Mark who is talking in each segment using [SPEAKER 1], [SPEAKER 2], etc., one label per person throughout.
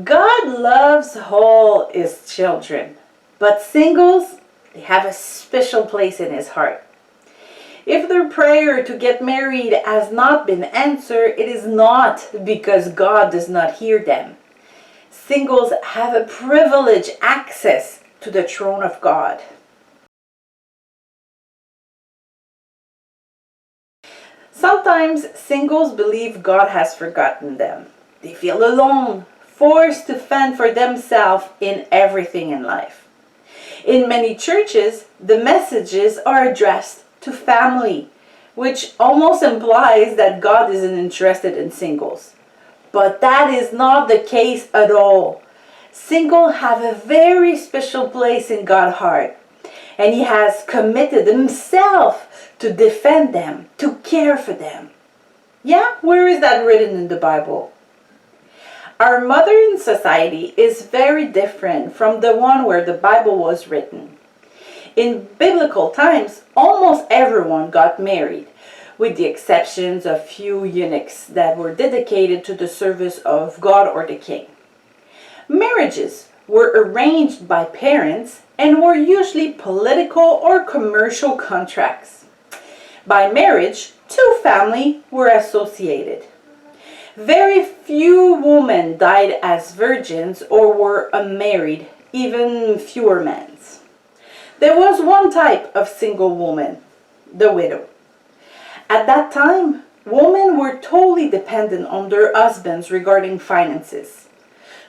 [SPEAKER 1] God loves all his children, but singles, they have a special place in his heart. If their prayer to get married has not been answered, it is not because God does not hear them. Singles have a privileged access to the throne of God. Sometimes singles believe God has forgotten them. They feel alone, forced to fend for themselves in everything in life. In many churches, the messages are addressed to family, which almost implies that God isn't interested in singles. But that is not the case at all. Singles have a very special place in God's heart, and He has committed Himself to defend them, to care for them. Yeah, where is that written in the Bible? Our modern society is very different from the one where the Bible was written. In biblical times, almost everyone got married, with the exceptions of few eunuchs that were dedicated to the service of God or the king. Marriages were arranged by parents and were usually political or commercial contracts. By marriage, two families were associated. Very few women died as virgins or were unmarried, even fewer men. There was one type of single woman, the widow. At that time, women were totally dependent on their husbands regarding finances.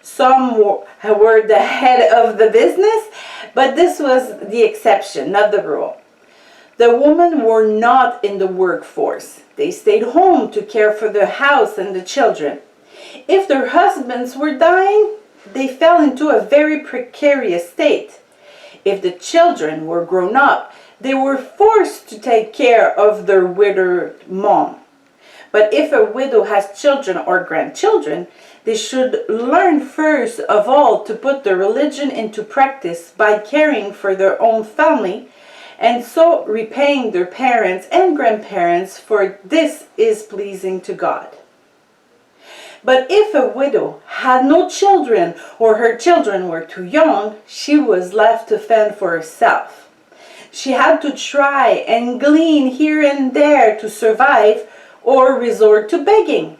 [SPEAKER 1] Some were the head of the business, but this was the exception, not the rule. The women were not in the workforce. They stayed home to care for the house and the children. If their husbands were dying, they fell into a very precarious state. If the children were grown up, they were forced to take care of their widowed mom. But if a widow has children or grandchildren, they should learn first of all to put the religion into practice by caring for their own family, and so repaying their parents and grandparents, for this is pleasing to God. But if a widow had no children or her children were too young, she was left to fend for herself. She had to try and glean here and there to survive or resort to begging.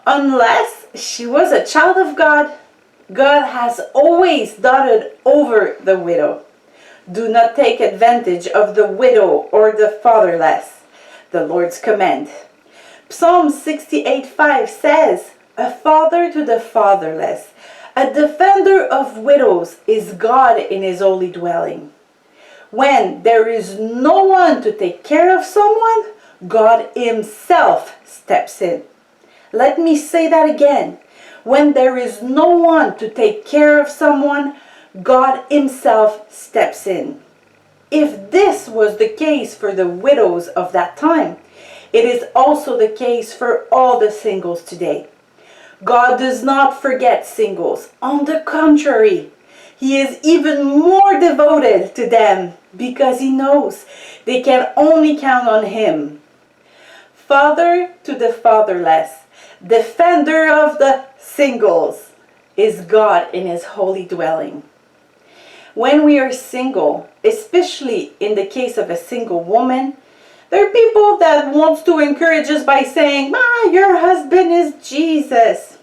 [SPEAKER 1] Unless she was a child of God, God has always doted over the widow. Do not take advantage of the widow or the fatherless, the Lord's command. Psalm 68:5 says, "A father to the fatherless, a defender of widows is God in His holy dwelling." When there is no one to take care of someone, God Himself steps in. Let me say that again. When there is no one to take care of someone, God Himself steps in. If this was the case for the widows of that time, it is also the case for all the singles today. God does not forget singles. On the contrary, He is even more devoted to them because He knows they can only count on Him. Father to the fatherless, defender of the singles, is God in His holy dwelling. When we are single, especially in the case of a single woman, there are people that want to encourage us by saying, your husband is Jesus.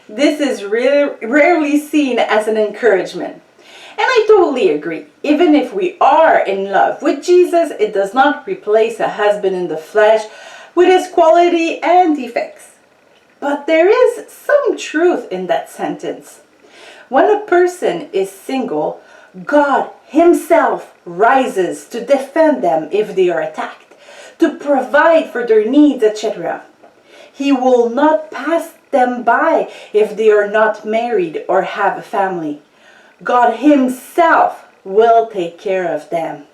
[SPEAKER 1] This is rarely seen as an encouragement. And I totally agree. Even if we are in love with Jesus, it does not replace a husband in the flesh with his quality and defects. But there is some truth in that sentence. When a person is single, God Himself rises to defend them if they are attacked, to provide for their needs, etc. He will not pass them by if they are not married or have a family. God Himself will take care of them.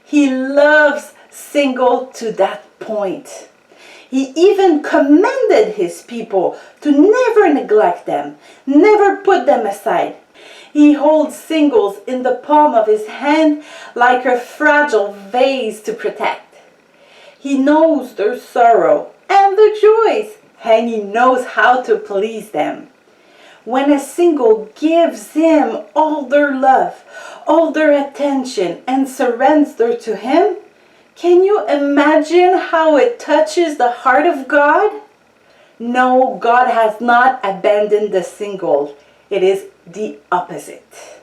[SPEAKER 1] He loves single to that point. He even commanded His people to never neglect them, never put them aside. He holds singles in the palm of His hand like a fragile vase to protect. He knows their sorrow and their joys, and He knows how to please them. When a single gives him all their love, all their attention, and surrender to him, can you imagine how it touches the heart of God? No, God has not abandoned the single. It is the opposite.